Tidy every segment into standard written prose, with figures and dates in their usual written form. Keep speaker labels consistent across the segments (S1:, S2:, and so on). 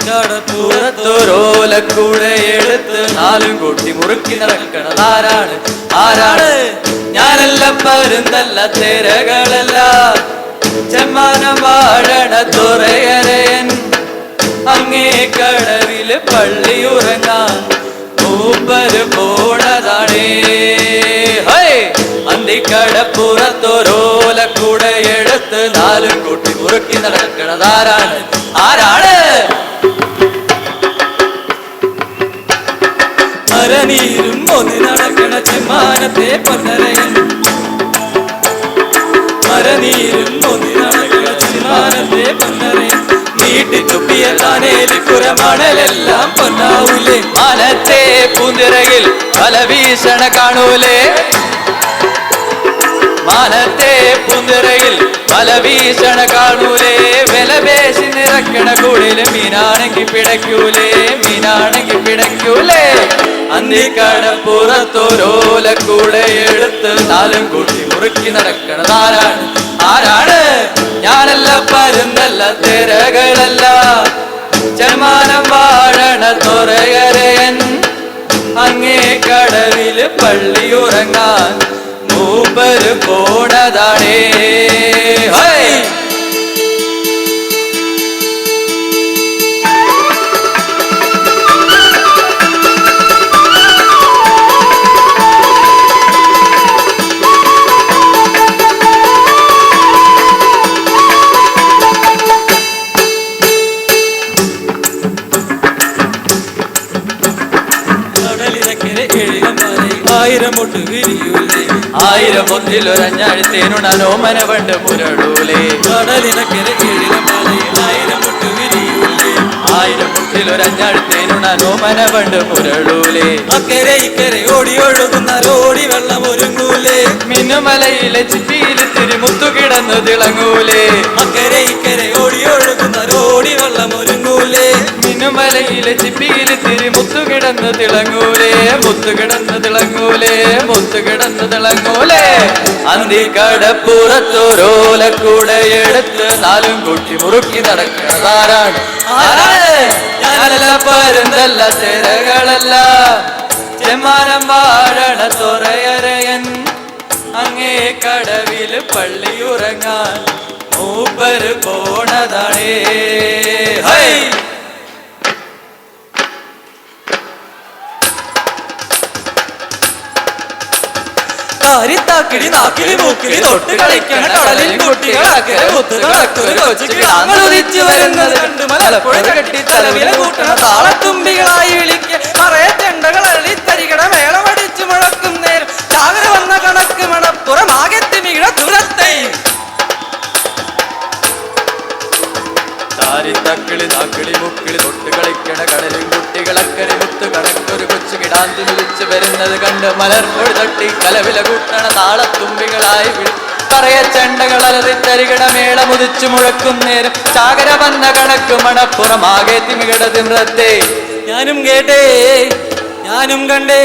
S1: കടപ്പുറത്തൊരോലക്കൂടെ എടുത്ത് നാലും കൂട്ടി മുറുക്കി നടക്കണതാരാണ്? ആരാണ്? ഞാനല്ല, പരുന്തല്ല, തിരകളല്ല, ചെമ്മാനം വാഴണ തുറയരയൻ. അങ്ങേ കടവില് പള്ളിയുറങ്ങാൻ മൂപ്പര് പോണതാണേ. അന്തിക്കടപ്പുറത്തൊരോലക്കൂടെ എടുത്ത് നാലും കൂട്ടി മുറുക്കി നടക്കണതാരാണ്? ആരാണ്? മരനീരും ഒന്നി നടക്കണ ചെമ്മാനത്തെ പൊന്നരയൻ. മരനീരും ഒന്നി നടക്കണ ചെമ്മാനത്തെ പൊന്നരയൻ. നീട്ടി തുപ്പിയ കാനേലിക്കുര മണലെല്ലാം പൊന്നാവൂലേ. മാനത്തെ പൂന്തിരയിൽ പല വീശണ കാണൂലേ. മാനത്തെ പൂന്തിരയിൽ പല വീശണ കാണൂലേ. വില പേശി നിറക്കണ കൂടില് മീനാണെങ്കി പിടയ്ക്കൂലേ. മീനാണെങ്കി പിടയ്ക്കൂലേ. അന്തിക്കടപ്പുറത്തൊരോലക്കൂടെ എടുത്ത് നാലും കൂട്ടി മുറുക്കി നടക്കണതാരാണ്? ആരാണ്? ഞാനല്ല, പരുന്തല്ല, തിരകളല്ല, ചെമ്മാനം വാഴണ തുറയരയൻ. അങ്ങേ കടവില് പള്ളിയുറങ്ങാൻ മൂപ്പര് പോണതാണേ. ആയിരം മുട്ട് വിരിയൂലേ. ആയിരം മുത്തിലൊരഞ്ഞാഴ്ത്തേനുണോമന പണ്ട് മുരടൂലേ. കടലിനക്കരെ ഏഴിലമാലയിൽ ആയിരം മുട്ട് വിരിയൂലേ. ആയിരം മുട്ടിലൊരഞ്ഞാഴ്ത്തേനുണോമന പണ്ട് മുരടൂലേ. അക്കരെ ഇക്കരെ ഓടി ഒഴുകുന്ന ഓടി വെള്ളം ഒരുങ്ങൂലേ. മിന്നുമലയിലെ ചിപ്പിയിൽ തിരുമുത്തു കിടന്നു തിളങ്ങൂലേ. അക്കരെ ഇക്കരെ ഓടി ഒഴുകുന്ന ഓടി വെള്ളം ഒരുങ്ങൂലേ. മിന്നുമലയിലെ ചിപ്പിയിൽ തിരുമുത്തു കിടന്നു തിളങ്ങൂലേ. മുത്തു കിടന്നു തിളങ്ങൂലേ. മുത്തു കിടന്നു തിളങ്ങൂലേ. അന്തിക്കടപ്പുറത്തൊരോലക്കൂടെ എടുത്ത് നാലും കൂട്ടി മുറുക്കി നടക്കണതാരാണ്? ആരാണ്? ഞാനല്ല, പരുന്തല്ല, തിരകളല്ല, ചെമ്മാനം വാഴണ തുറയരയൻ. അങ്ങേ കടവില് പള്ളിയുറങ്ങാൻ മൂപ്പര് പോണതാണേ. താക്കിടി നാക്കിലി മൂക്കിലി തൊട്ട് കളിക്കണ കടലിൽ കുട്ടികളാക്കരെ മുത്തുകളൊരു കൊച്ചുകിടാങ്ങുതിച്ചു വരുന്നത് കണ്ട് മലപ്പുഴ കെട്ടി തലവില കൂട്ടണ താളത്തുമ്പികളായി വിളിക്ക പറയ ചെണ്ടകൾ അള്ളിത്തരികട മേളമടിച്ചു മുഴക്കും നേരം ചാകര വന്ന കണക്ക് മണപ്പുറമാകെത്തി മികട ദൂരത്തെ. താരിത്തക്കിളി നാക്കിളി മുക്കിളി തൊട്ട് കളിക്കണ കടലിൽ കുട്ടികളക്കരെ മുത്തു കണക്കൊരു കൊച്ചു കിടാന്തു വിളിച്ചു വരുന്നത് കണ്ട് മലർപ്പൊഴി തട്ടി കലവില കൂട്ടണ താളത്തുമ്പികളായി പറയ ചെണ്ടകൾ അലറിത്തരികട മേളമുതിച്ചു മുഴക്കും നേരം ചാകര വന്ന കണക്ക് മണപ്പുറമാകെ തിമികട തിമ്രത്തെ. ഞാനും കേട്ടേ, ഞാനും കണ്ടേ,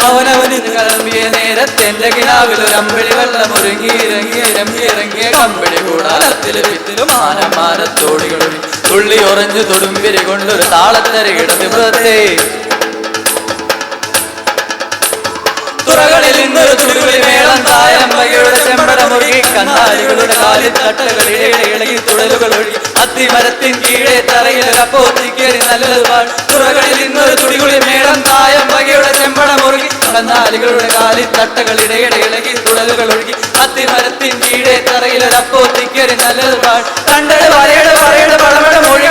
S1: അവനവനിന്ന് കിളമ്പിയ നേരത്തെ എന്റെ കിടാവിലൊരമ്പിളി വെള്ളം ഒരുങ്ങിയിറങ്ങിയ കമ്പിളി കൂടാലത്തില് വിത്തിലും മാനമാനത്തോടികളൊഴി തുള്ളി ഉറഞ്ഞു തൊടുമ്പിരി കൊണ്ടൊരു താളത്തരികിട തിമ്രത്തെ. തുറകളിൽ നിന്നൊരു തുടിവിളി മേളം തായമ്പകയുടെ ചെമ്പട മുറുകി കന്നാലികളുടെ കാലിൽ തട്ടകളിടെ ഇളകി തുടലുകൾ ഒഴി അത്തിമരത്തിൻ കീഴെ തറയിലപ്പോത്തിക്കേറി നല്ലത് പാൾ. തുറകളിൽ നിന്നൊരു തുടികുളി മേളം തായമ്പകയുടെ ചെമ്പട മുറുകി കന്നാലികളുടെ കാലിൽ തട്ടകളിടെ ഇളകി തുടലുകൾ ഒഴുകി അത്തിമരത്തിൻ കീഴെ തറയിലപ്പോത്തിക്കേറി നല്ലത് പാൾ. കണ്ടട് വരയുടെ പടമട മൊഴി